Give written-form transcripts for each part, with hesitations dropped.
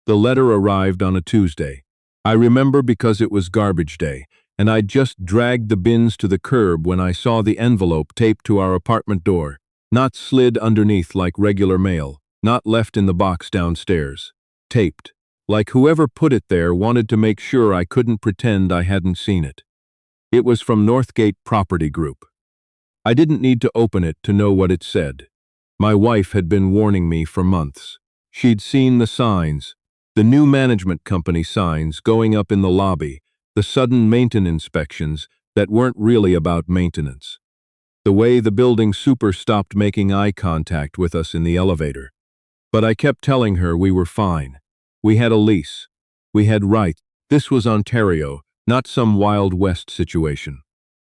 The letter arrived on a Tuesday. I remember because it was garbage day, and I'd just dragged the bins to the curb when I saw the envelope taped to our apartment door, not slid underneath like regular mail, not left in the box downstairs. Taped. Like whoever put it there wanted to make sure I couldn't pretend I hadn't seen it. It was from Northgate Property Group. I didn't need to open it to know what it said. My wife had been warning me for months. She'd seen the signs, the new management company signs going up in the lobby, the sudden maintenance inspections that weren't really about maintenance. The way the building super stopped making eye contact with us in the elevator. But I kept telling her we were fine. We had a lease. We had rights. This was Ontario, not some Wild West situation.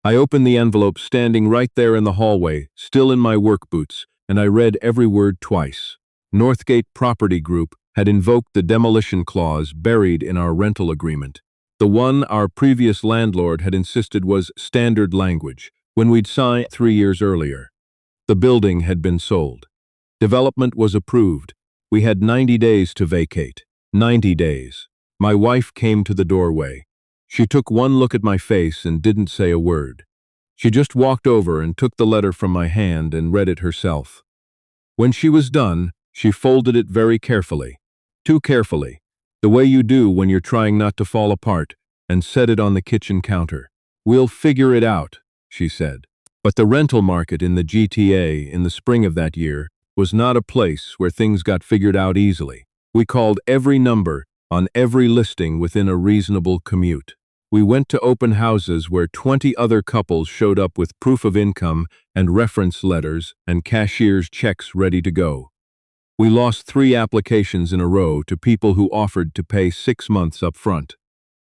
I opened the envelope standing right there in the hallway, still in my work boots, and I read every word twice. Northgate Property Group had invoked the demolition clause buried in our rental agreement. The one our previous landlord had insisted was standard language, when we'd signed 3 years earlier. The building had been sold. Development was approved. We had 90 days to vacate. 90 days. My wife came to the doorway. She took one look at my face and didn't say a word. She just walked over and took the letter from my hand and read it herself. When she was done, she folded it very carefully. Too carefully. The way you do when you're trying not to fall apart, and set it on the kitchen counter. "We'll figure it out," she said. But the rental market in the GTA in the spring of that year was not a place where things got figured out easily. We called every number on every listing within a reasonable commute. We went to open houses where 20 other couples showed up with proof of income and reference letters and cashier's checks ready to go. We lost 3 applications in a row to people who offered to pay 6 months up front.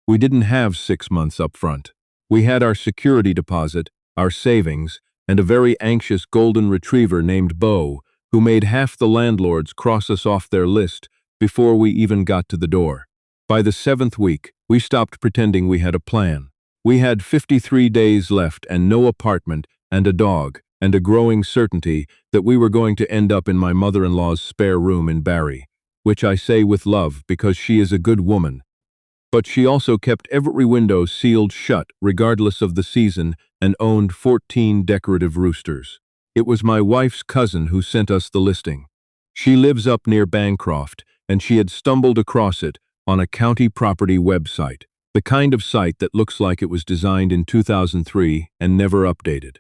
We didn't have 6 months up front. We had our security deposit, our savings, and a very anxious golden retriever named Bo, who made half the landlords cross us off their list before we even got to the door. By the 7th week, we stopped pretending we had a plan. We had 53 days left and no apartment and a dog and a growing certainty that we were going to end up in my mother-in-law's spare room in Barrie, which I say with love because she is a good woman. But she also kept every window sealed shut regardless of the season and owned 14 decorative roosters. It was my wife's cousin who sent us the listing. She lives up near Bancroft, and she had stumbled across it on a county property website, the kind of site that looks like it was designed in 2003 and never updated.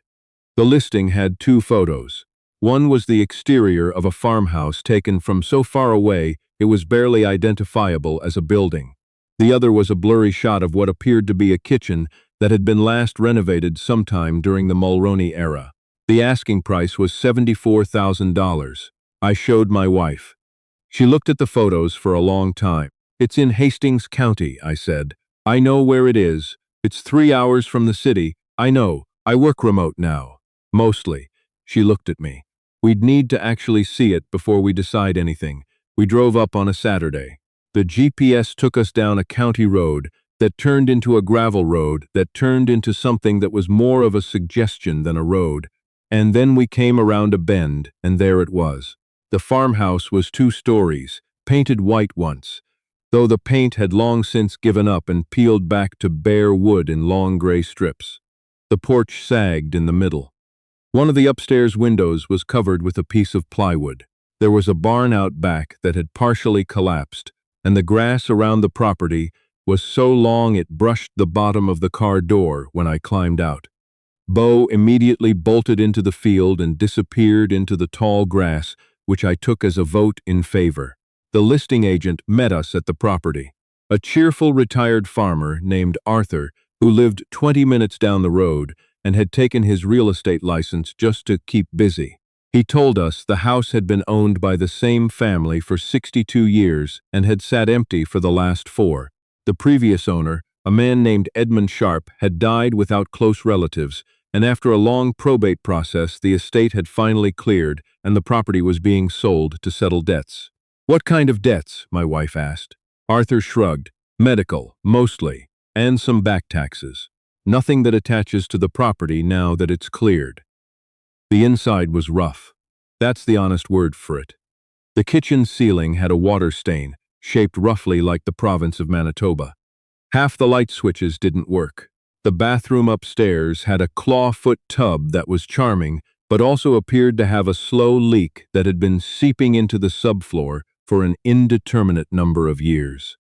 The listing had 2 photos. One was the exterior of a farmhouse taken from so far away it was barely identifiable as a building. The other was a blurry shot of what appeared to be a kitchen that had been last renovated sometime during the Mulroney era. The asking price was $74,000. I showed my wife. She looked at the photos for a long time. "It's in Hastings County," I said. "I know where it is. It's 3 hours from the city. I know. I work remote now." Mostly. She looked at me. "We'd need to actually see it before we decide anything." We drove up on a Saturday. The GPS took us down a county road that turned into a gravel road that turned into something that was more of a suggestion than a road. And then we came around a bend, and there it was. The farmhouse was 2 stories, painted white once, though the paint had long since given up and peeled back to bare wood in long gray strips. The porch sagged in the middle. One of the upstairs windows was covered with a piece of plywood. There was a barn out back that had partially collapsed, and the grass around the property was so long it brushed the bottom of the car door when I climbed out. Bo immediately bolted into the field and disappeared into the tall grass, which I took as a vote in favor. The listing agent met us at the property. A cheerful retired farmer named Arthur, who lived 20 minutes down the road and had taken his real estate license just to keep busy. He told us the house had been owned by the same family for 62 years and had sat empty for the last 4. The previous owner, a man named Edmund Sharp, had died without close relatives, and after a long probate process, the estate had finally cleared and the property was being sold to settle debts. "What kind of debts?" my wife asked. Arthur shrugged. "Medical, mostly, and some back taxes. Nothing that attaches to the property now that it's cleared." The inside was rough. That's the honest word for it. The kitchen ceiling had a water stain, shaped roughly like the province of Manitoba. Half the light switches didn't work. The bathroom upstairs had a clawfoot tub that was charming, but also appeared to have a slow leak that had been seeping into the subfloor for an indeterminate number of years.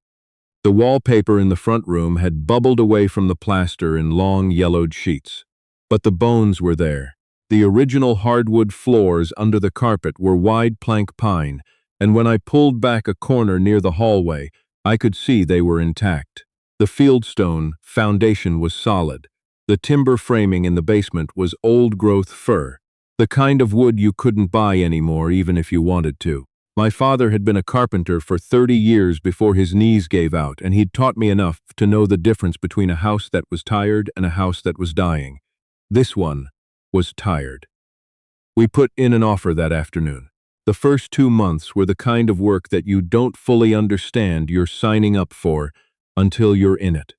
The wallpaper in the front room had bubbled away from the plaster in long yellowed sheets. But the bones were there. The original hardwood floors under the carpet were wide plank pine, and when I pulled back a corner near the hallway, I could see they were intact. The fieldstone foundation was solid. The timber framing in the basement was old-growth fir, the kind of wood you couldn't buy anymore even if you wanted to. My father had been a carpenter for 30 years before his knees gave out, and he'd taught me enough to know the difference between a house that was tired and a house that was dying. This one was tired. We put in an offer that afternoon. The first 2 months were the kind of work that you don't fully understand you're signing up for until you're in it.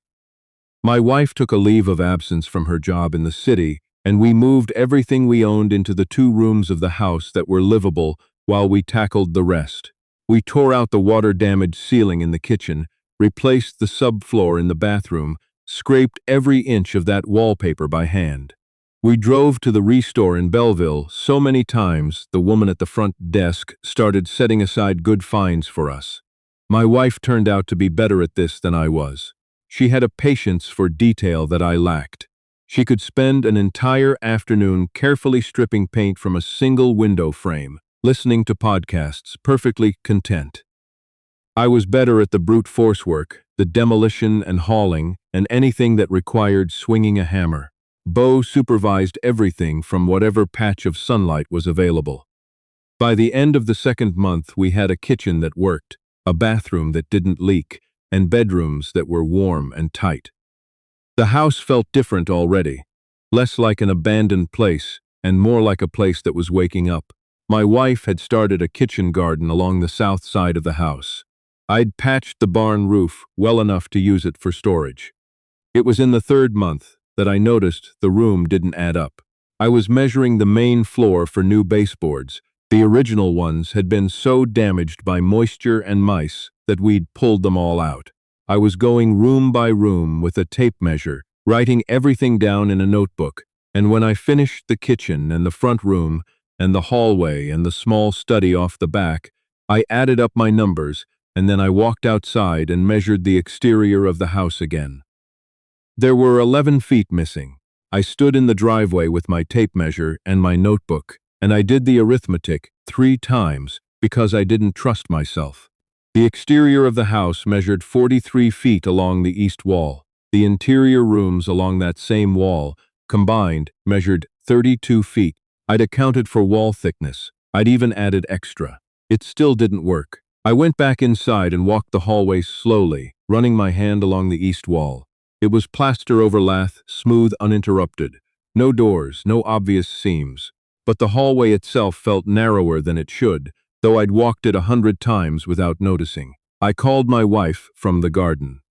My wife took a leave of absence from her job in the city, and we moved everything we owned into the 2 rooms of the house that were livable while we tackled the rest. We tore out the water-damaged ceiling in the kitchen, replaced the subfloor in the bathroom, scraped every inch of that wallpaper by hand. We drove to the Restore in Belleville so many times the woman at the front desk started setting aside good finds for us. My wife turned out to be better at this than I was. She had a patience for detail that I lacked. She could spend an entire afternoon carefully stripping paint from a single window frame, listening to podcasts, perfectly content. I was better at the brute force work, the demolition and hauling, and anything that required swinging a hammer. Bo supervised everything from whatever patch of sunlight was available. By the end of the 2nd month, we had a kitchen that worked, a bathroom that didn't leak, and bedrooms that were warm and tight. The house felt different already, less like an abandoned place and more like a place that was waking up. My wife had started a kitchen garden along the south side of the house. I'd patched the barn roof well enough to use it for storage. It was in the 3rd month that I noticed the room didn't add up. I was measuring the main floor for new baseboards. The original ones had been so damaged by moisture and mice that we'd pulled them all out. I was going room by room with a tape measure, writing everything down in a notebook, and when I finished the kitchen and the front room and the hallway and the small study off the back, I added up my numbers, and then I walked outside and measured the exterior of the house again. There were 11 feet missing. I stood in the driveway with my tape measure and my notebook, and I did the arithmetic 3 times because I didn't trust myself. The exterior of the house measured 43 feet along the east wall. The interior rooms along that same wall, combined, measured 32 feet. I'd accounted for wall thickness. I'd even added extra. It still didn't work. I went back inside and walked the hallway slowly, running my hand along the east wall. It was plaster-over lath, smooth, uninterrupted. No doors, no obvious seams. But the hallway itself felt narrower than it should, though I'd walked it 100 times without noticing. I called my wife from the garden.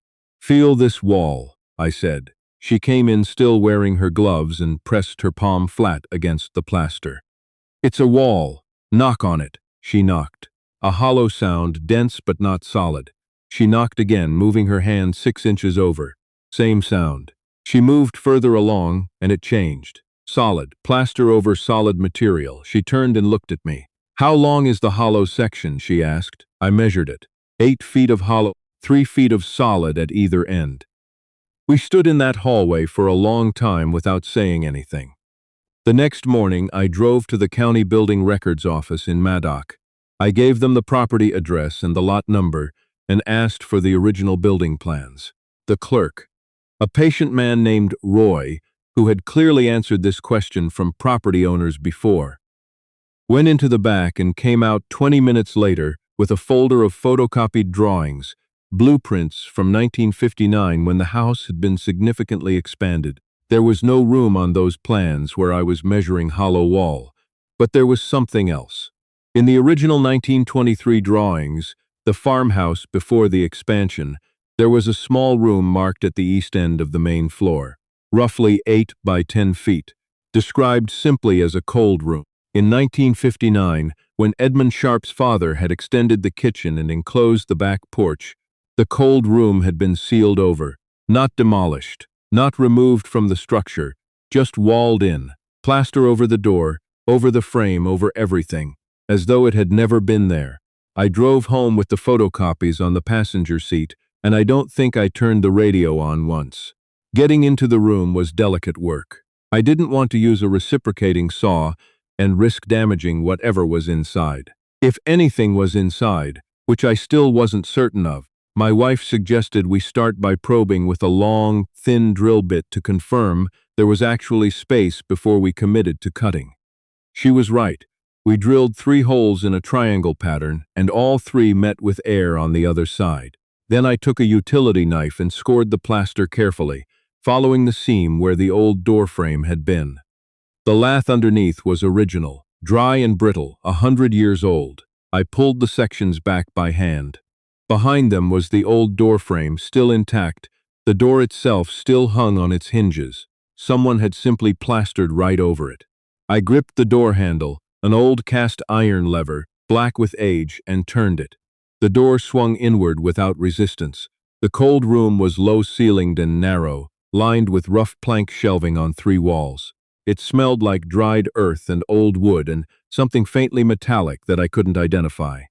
"Feel this wall," I said. She came in still wearing her gloves and pressed her palm flat against the plaster. "It's a wall. Knock on it." She knocked. A hollow sound, dense but not solid. She knocked again, moving her hand 6 inches over. Same sound. She moved further along, and it changed. Solid, plaster over solid material. She turned and looked at me. "How long is the hollow section?" she asked. I measured it. 8 feet of hollow, 3 feet of solid at either end. We stood in that hallway for a long time without saying anything. The next morning, I drove to the county building records office in Madoc. I gave them the property address and the lot number and asked for the original building plans. The clerk, a patient man named Roy, who had clearly answered this question from property owners before, went into the back and came out 20 minutes later with a folder of photocopied drawings, blueprints from 1959 when the house had been significantly expanded. There was no room on those plans where I was measuring hollow wall, but there was something else. In the original 1923 drawings, the farmhouse before the expansion, there was a small room marked at the east end of the main floor, roughly 8 by 10 feet, described simply as a cold room. In 1959, when when Edmund Sharp's father had extended the kitchen and enclosed the back porch, the cold room had been sealed over, not demolished, not removed from the structure, just walled in, plaster over the door, over the frame, over everything, as though it had never been there. I drove home with the photocopies on the passenger seat, and I don't think I turned the radio on once. Getting into the room was delicate work. I didn't want to use a reciprocating saw and risk damaging whatever was inside. If anything was inside, which I still wasn't certain of, my wife suggested we start by probing with a long, thin drill bit to confirm there was actually space before we committed to cutting. She was right. We drilled 3 holes in a triangle pattern, and all 3 met with air on the other side. Then I took a utility knife and scored the plaster carefully, following the seam where the old door frame had been. The lath underneath was original, dry and brittle, 100 years old. I pulled the sections back by hand. Behind them was the old door frame, still intact. The door itself still hung on its hinges. Someone had simply plastered right over it. I gripped the door handle, an old cast iron lever, black with age, and turned it. The door swung inward without resistance. The cold room was low-ceilinged and narrow, lined with rough plank shelving on 3 walls. It smelled like dried earth and old wood and something faintly metallic that I couldn't identify.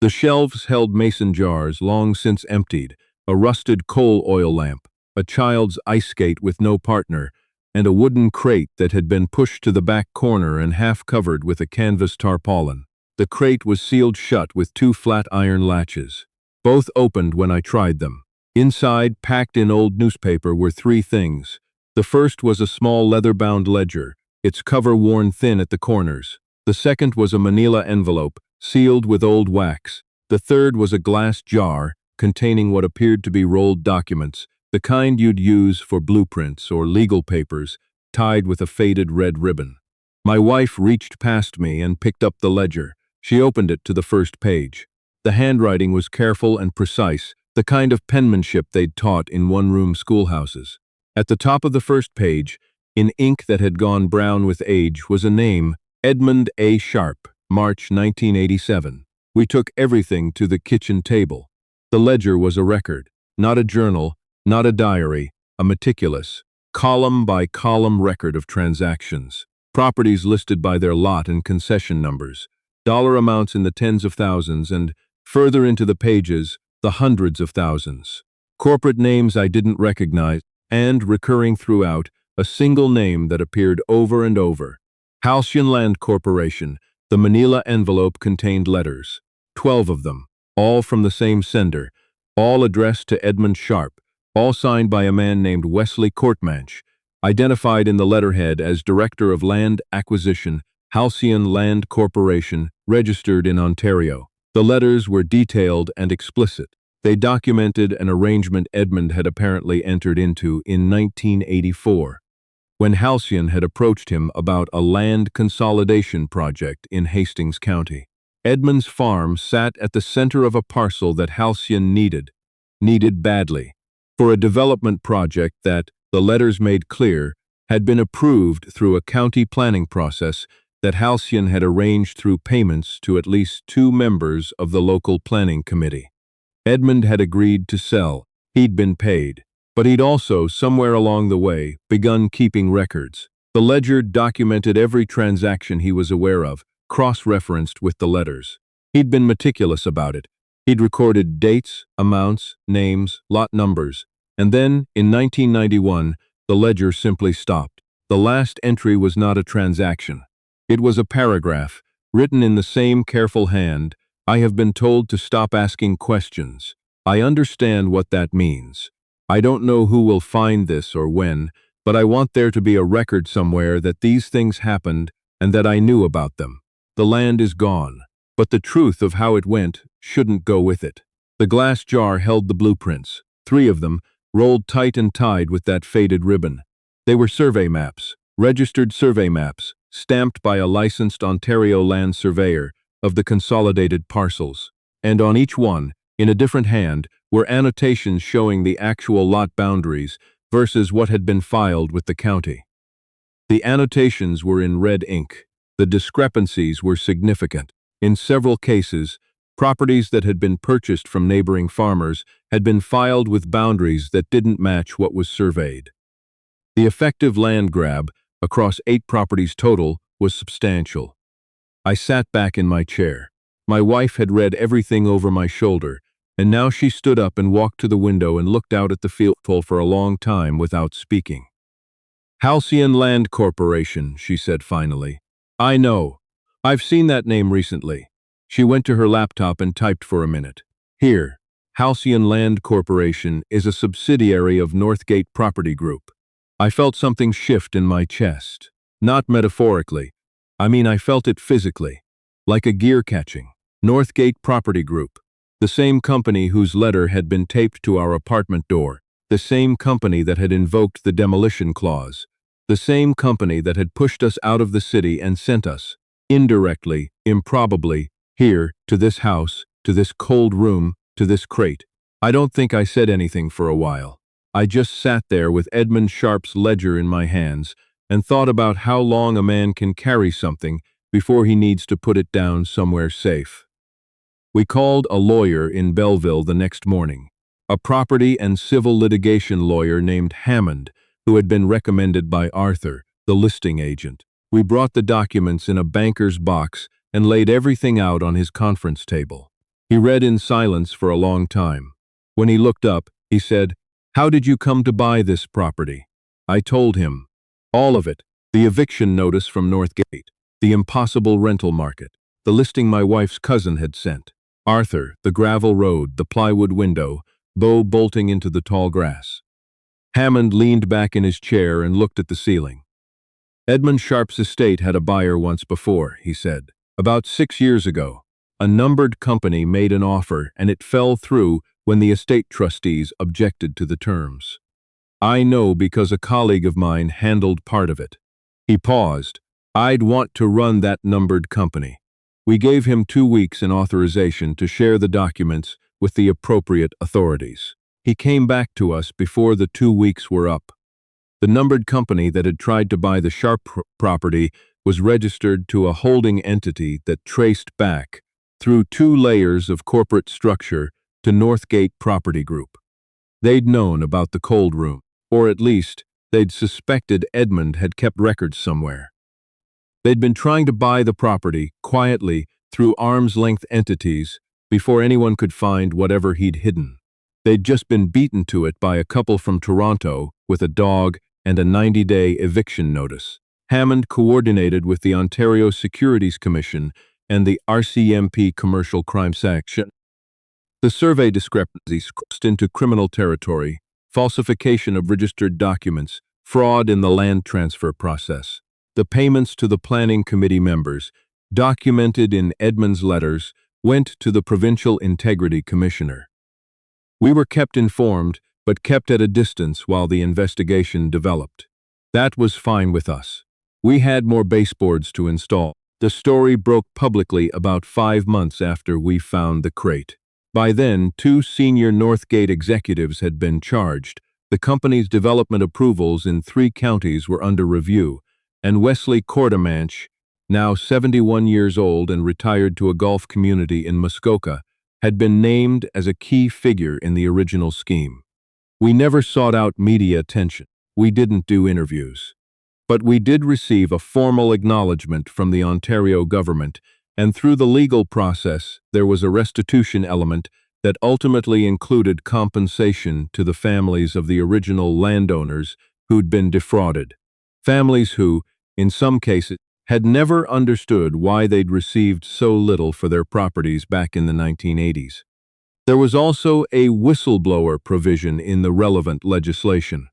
The shelves held mason jars long since emptied, a rusted coal oil lamp, a child's ice skate with no partner, and a wooden crate that had been pushed to the back corner and half covered with a canvas tarpaulin. The crate was sealed shut with 2 flat iron latches. Both opened when I tried them. Inside, packed in old newspaper, were 3 things. The first was a small leather-bound ledger, its cover worn thin at the corners. The second was a manila envelope, sealed with old wax. The third was a glass jar containing what appeared to be rolled documents, the kind you'd use for blueprints or legal papers, tied with a faded red ribbon. My wife reached past me and picked up the ledger. She opened it to the first page. The handwriting was careful and precise, the kind of penmanship they'd taught in one-room schoolhouses. At the top of the first page, in ink that had gone brown with age, was a name, Edmund A. Sharp, March 1987. We took everything to the kitchen table. The ledger was a record, not a journal, not a diary, a meticulous, column-by-column record of transactions, properties listed by their lot and concession numbers, dollar amounts in the tens of thousands, and, further into the pages, the hundreds of thousands. Corporate names I didn't recognize, and, recurring throughout, a single name that appeared over and over. Halcyon Land Corporation. The manila envelope contained letters, 12 of them, all from the same sender, all addressed to Edmund Sharp, all signed by a man named Wesley Courtmanch, identified in the letterhead as Director of Land Acquisition, Halcyon Land Corporation, registered in Ontario. The letters were detailed and explicit. They documented an arrangement Edmund had apparently entered into in 1984, when Halcyon had approached him about a land consolidation project in Hastings County. Edmund's farm sat at the center of a parcel that Halcyon needed badly, for a development project that, the letters made clear, had been approved through a county planning process that Halcyon had arranged through payments to at least 2 members of the local planning committee. Edmund had agreed to sell. He'd been paid. But he'd also, somewhere along the way, begun keeping records. The ledger documented every transaction he was aware of, cross-referenced with the letters. He'd been meticulous about it. He'd recorded dates, amounts, names, lot numbers. And then, in 1991, the ledger simply stopped. The last entry was not a transaction. It was a paragraph, written in the same careful hand. I have been told to stop asking questions. I understand what that means. I don't know who will find this or when, but I want there to be a record somewhere that these things happened and that I knew about them. The land is gone, but the truth of how it went shouldn't go with it. The glass jar held the blueprints, 3 of them, rolled tight and tied with that faded ribbon. They were survey maps, registered survey maps, stamped by a licensed Ontario land surveyor, of the consolidated parcels, and on each one, in a different hand, were annotations showing the actual lot boundaries versus what had been filed with the county. The annotations were in red ink. The discrepancies were significant. In several cases, properties that had been purchased from neighboring farmers had been filed with boundaries that didn't match what was surveyed. The effective land grab, across 8 properties total, was substantial. I sat back in my chair. My wife had read everything over my shoulder, and now she stood up and walked to the window and looked out at the field for a long time without speaking. Halcyon Land Corporation, she said finally. I know. I've seen that name recently. She went to her laptop and typed for a minute. Here, Halcyon Land Corporation is a subsidiary of Northgate Property Group. I felt something shift in my chest. Not metaphorically. I felt it physically. Like a gear catching. Northgate Property Group. The same company whose letter had been taped to our apartment door. The same company that had invoked the demolition clause. The same company that had pushed us out of the city and sent us, indirectly, improbably, here, to this house, to this cold room, to this crate. I don't think I said anything for a while. I just sat there with Edmund Sharp's ledger in my hands and thought about how long a man can carry something before he needs to put it down somewhere safe. We called a lawyer in Belleville the next morning, a property and civil litigation lawyer named Hammond, who had been recommended by Arthur, the listing agent. We brought the documents in a banker's box and laid everything out on his conference table. He read in silence for a long time. When he looked up, he said, "How did you come to buy this property?" I told him. All of it. The eviction notice from Northgate, the impossible rental market, the listing my wife's cousin had sent, Arthur, the gravel road, the plywood window, Bo bolting into the tall grass. Hammond leaned back in his chair and looked at the ceiling. Edmund Sharp's estate had a buyer once before, he said. About 6 years ago, a numbered company made an offer and it fell through when the estate trustees objected to the terms. I know because a colleague of mine handled part of it. He paused. I'd want to run that numbered company. We gave him 2 weeks and authorization to share the documents with the appropriate authorities. He came back to us before the 2 weeks were up. The numbered company that had tried to buy the Sharp property was registered to a holding entity that traced back, through 2 layers of corporate structure, to Northgate Property Group. They'd known about the cold room, or at least, they'd suspected Edmund had kept records somewhere. They'd been trying to buy the property, quietly, through arm's-length entities, before anyone could find whatever he'd hidden. They'd just been beaten to it by a couple from Toronto, with a dog and a 90-day eviction notice. Hammond coordinated with the Ontario Securities Commission and the RCMP Commercial Crime Section. The survey discrepancies crossed into criminal territory, falsification of registered documents, fraud in the land transfer process. The payments to the planning committee members, documented in Edmund's letters, went to the Provincial Integrity Commissioner. We were kept informed, but kept at a distance while the investigation developed. That was fine with us. We had more baseboards to install. The story broke publicly about 5 months after we found the crate. By then, 2 senior Northgate executives had been charged. The company's development approvals in 3 counties were under review, and Wesley Cordemanche, now 71 years old and retired to a golf community in Muskoka, had been named as a key figure in the original scheme. We never sought out media attention. We didn't do interviews. But we did receive a formal acknowledgement from the Ontario government, and through the legal process, there was a restitution element that ultimately included compensation to the families of the original landowners who'd been defrauded. Families who, in some cases, had never understood why they'd received so little for their properties back in the 1980s. There was also a whistleblower provision in the relevant legislation.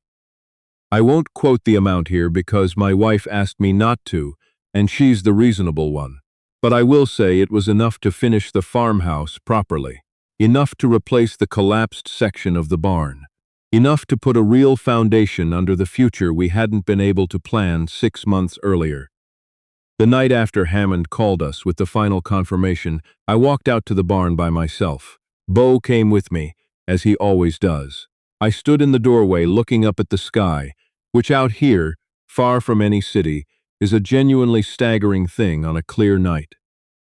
I won't quote the amount here because my wife asked me not to, and she's the reasonable one. But I will say it was enough to finish the farmhouse properly, enough to replace the collapsed section of the barn, enough to put a real foundation under the future we hadn't been able to plan 6 months earlier. The night after Hammond called us with the final confirmation, I walked out to the barn by myself. Bo came with me, as he always does. I stood in the doorway looking up at the sky, which out here, far from any city, is a genuinely staggering thing on a clear night.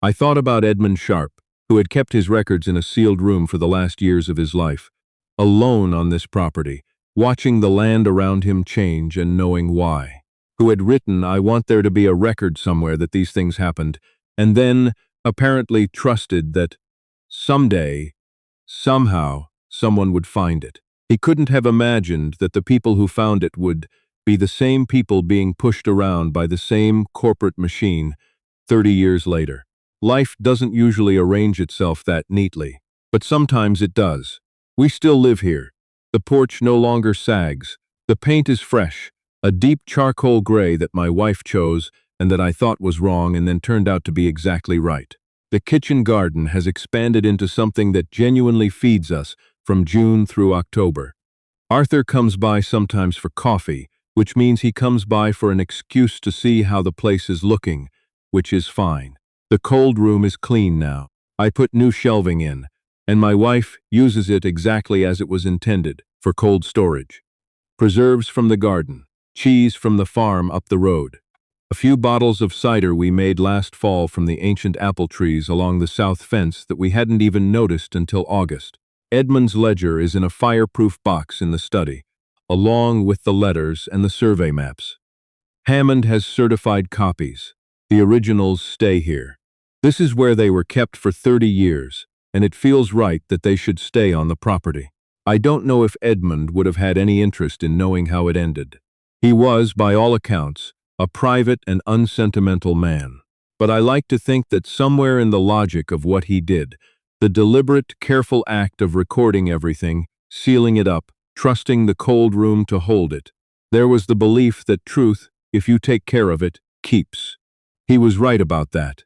I thought about Edmund Sharp, who had kept his records in a sealed room for the last years of his life, alone on this property, watching the land around him change and knowing why. Who had written, "I want there to be a record somewhere that these things happened," and then apparently trusted that someday, somehow, someone would find it. He couldn't have imagined that the people who found it would be the same people being pushed around by the same corporate machine 30 years later. Life doesn't usually arrange itself that neatly, but sometimes it does. We still live here. The porch no longer sags. The paint is fresh, a deep charcoal gray that my wife chose and that I thought was wrong and then turned out to be exactly right. The kitchen garden has expanded into something that genuinely feeds us from June through October. Arthur comes by sometimes for coffee, which means he comes by for an excuse to see how the place is looking, which is fine. The cold room is clean now. I put new shelving in, and my wife uses it exactly as it was intended, for cold storage. Preserves from the garden, cheese from the farm up the road. A few bottles of cider we made last fall from the ancient apple trees along the south fence that we hadn't even noticed until August. Edmund's ledger is in a fireproof box in the study, along with the letters and the survey maps. Hammond has certified copies. The originals stay here. This is where they were kept for 30 years, and it feels right that they should stay on the property. I don't know if Edmund would have had any interest in knowing how it ended. He was, by all accounts, a private and unsentimental man. But I like to think that somewhere in the logic of what he did, the deliberate, careful act of recording everything, sealing it up, trusting the cold room to hold it, there was the belief that truth, if you take care of it, keeps. He was right about that.